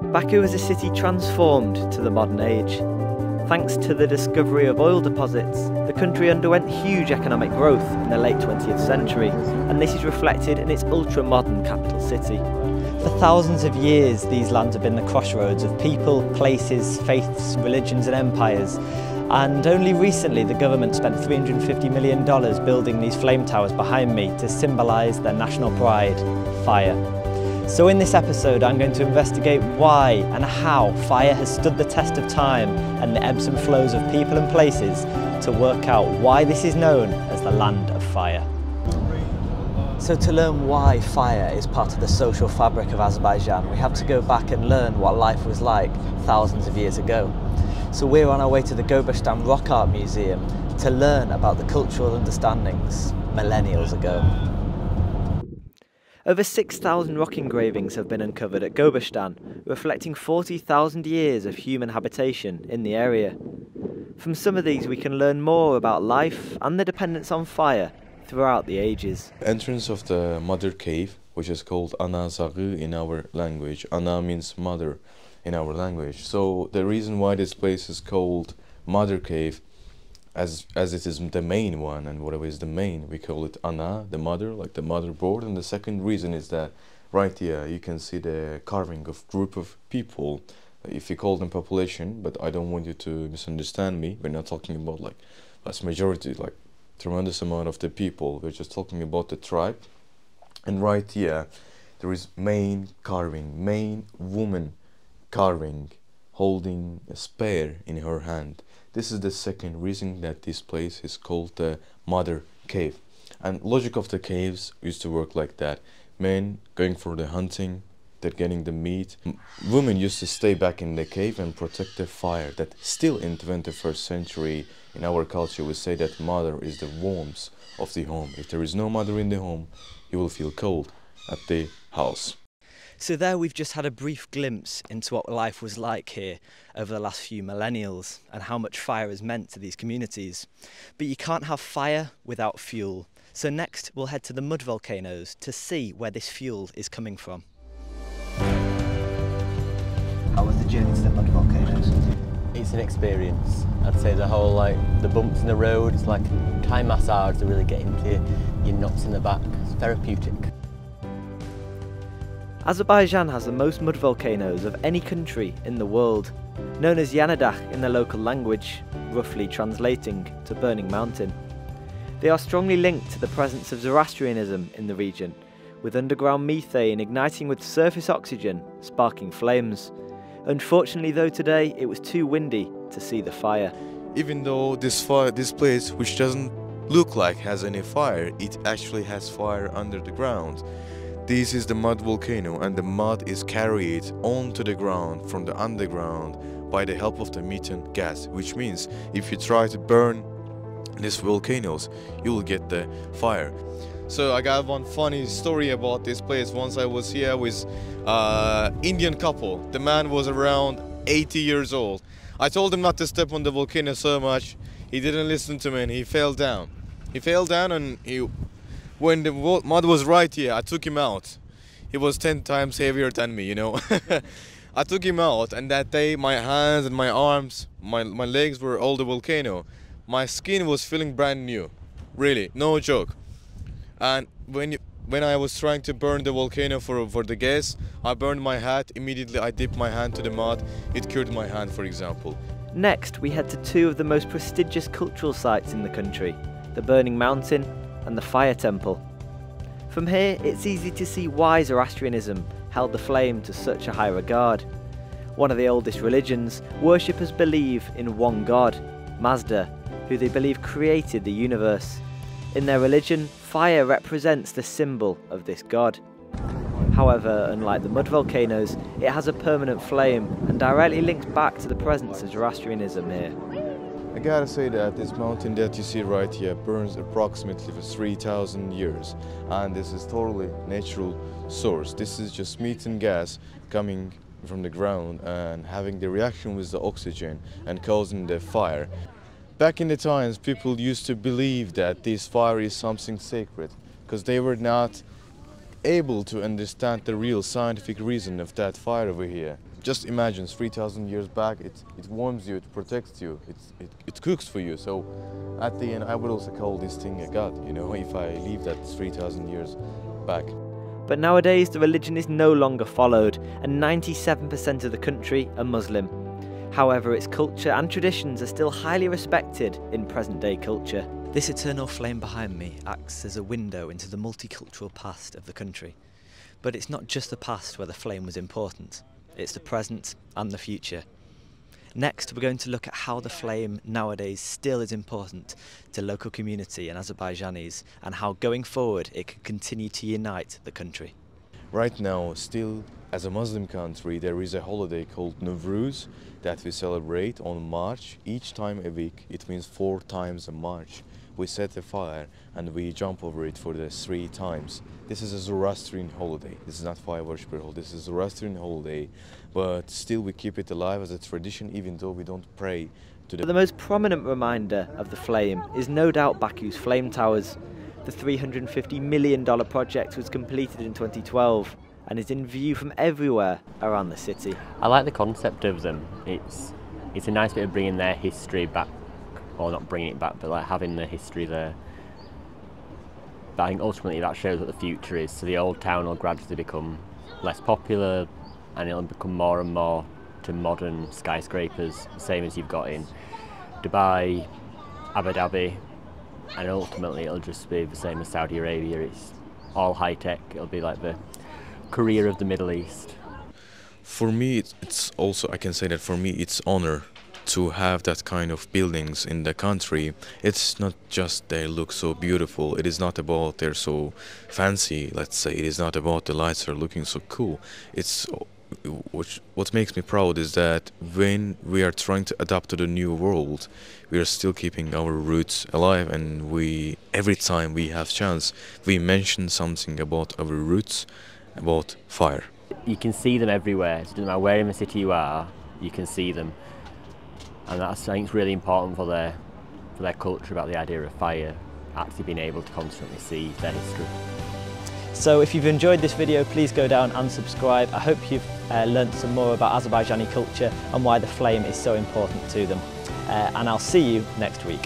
Baku is a city transformed to the modern age. Thanks to the discovery of oil deposits, the country underwent huge economic growth in the late 20th century, and this is reflected in its ultra-modern capital city. For thousands of years, these lands have been the crossroads of people, places, faiths, religions and empires. And only recently the government spent $350 million building these flame towers behind me to symbolise their national pride, fire. So in this episode I'm going to investigate why and how fire has stood the test of time and the ebbs and flows of people and places to work out why this is known as the land of fire. So to learn why fire is part of the social fabric of Azerbaijan, we have to go back and learn what life was like thousands of years ago. So we're on our way to the Gobustan Rock Art Museum to learn about the cultural understandings millennials ago. Over 6,000 rock engravings have been uncovered at Gobustan, reflecting 40,000 years of human habitation in the area. From some of these we can learn more about life and the dependence on fire throughout the ages. Entrance of the mother cave, which is called Ana Zagı in our language. Ana means mother in our language. So the reason why this place is called Mother Cave, as it is the main one, and whatever is the main, we call it Ana, the mother, like the motherboard. And the second reason is that right here you can see the carving of group of people. If you call them population, but I don't want you to misunderstand me. We're not talking about like vast majority, like tremendous amount of the people. We're just talking about the tribe. And right here there is main carving, main woman carving, holding a spear in her hand. This is the second reason that this place is called the Mother Cave. And logic of the caves used to work like that. Men going for the hunting, they're getting the meat. Women used to stay back in the cave and protect the fire. That still in 21st century in our culture we say that mother is the warmth of the home. If there is no mother in the home, you will feel cold at the house. So there we've just had a brief glimpse into what life was like here over the last few millennials and how much fire has meant to these communities. But you can't have fire without fuel. So next we'll head to the mud volcanoes to see where this fuel is coming from. How was the journey to the mud volcanoes? It's an experience. I'd say the whole, like, the bumps in the road, it's like Thai massage to really get into your nuts in the back. It's therapeutic. Azerbaijan has the most mud volcanoes of any country in the world, known as Yanadakh in the local language, roughly translating to burning mountain. They are strongly linked to the presence of Zoroastrianism in the region, with underground methane igniting with surface oxygen, sparking flames. Unfortunately though today it was too windy to see the fire. Even though this place, which doesn't look like has any fire, it actually has fire under the ground. This is the mud volcano, and the mud is carried onto the ground from the underground by the help of the methane gas, which means if you try to burn these volcanoes, you will get the fire. So I got one funny story about this place. Once I was here with Indian couple. The man was around 80 years old. I told him not to step on the volcano so much. He didn't listen to me and he fell down. He fell down and when the mud was right here, I took him out. He was 10 times heavier than me, you know. I took him out, and that day my hands and my arms, my legs were all the volcano. My skin was feeling brand new, really, no joke. And when I was trying to burn the volcano for the gas, I burned my hat. Immediately I dipped my hand to the mud. It cured my hand, for example. Next, we head to two of the most prestigious cultural sites in the country, the Burning Mountain and the Fire Temple. From here, it's easy to see why Zoroastrianism held the flame to such a high regard. One of the oldest religions, worshippers believe in one god, Mazda, who they believe created the universe. In their religion, fire represents the symbol of this god. However, unlike the mud volcanoes, it has a permanent flame and directly links back to the presence of Zoroastrianism here. I gotta say that this mountain that you see right here burns approximately for 3,000 years, and this is totally natural source. This is just methane gas coming from the ground and having the reaction with the oxygen and causing the fire. Back in the times, people used to believe that this fire is something sacred because they were not able to understand the real scientific reason of that fire over here. just imagine 3,000 years back, it warms you, it protects you, it cooks for you. So at the end, I would also call this thing a god, you know, if I leave that 3,000 years back. But nowadays the religion is no longer followed, and 97% of the country are Muslim. However, its culture and traditions are still highly respected in present-day culture. This eternal flame behind me acts as a window into the multicultural past of the country. But it's not just the past where the flame was important, it's the present and the future. Next, we're going to look at how the flame nowadays still is important to local community and Azerbaijanis, and how going forward it can continue to unite the country. Right now, still, as a Muslim country, there is a holiday called Nowruz that we celebrate on March. Each time a week, it means 4 times a March. We set a fire and we jump over it for the 3 times. This is a Zoroastrian holiday. This is not fire worshipper holiday. This is a Zoroastrian holiday, but still we keep it alive as a tradition, even though we don't pray to But the most prominent reminder of the flame is no doubt Baku's flame towers. The $350 million project was completed in 2012 and is in view from everywhere around the city. I like the concept of them. It's a nice bit of bringing their history back, or not bringing it back, but like having the history there. But I think ultimately that shows what the future is. So the old town will gradually become less popular, and it'll become more and more to modern skyscrapers, same as you've got in Dubai, Abu Dhabi, and ultimately it'll just be the same as Saudi Arabia. It's all high tech. It'll be like the Korea of the Middle East. For me, it's also, I can say that for me, it's honor to have that kind of buildings in the country. It's not just they look so beautiful. It is not about they're so fancy, let's say. It is not about the lights are looking so cool. It's what makes me proud is that when we are trying to adapt to the new world, we are still keeping our roots alive, and every time we have chance, we mention something about our roots, about fire. You can see them everywhere. So it doesn't matter where in the city you are, you can see them. And that's, I think, it's really important for their culture about the idea of fire, actually being able to constantly see their history. So if you've enjoyed this video, please go down and subscribe. I hope you've learnt some more about Azerbaijani culture and why the flame is so important to them. And I'll see you next week.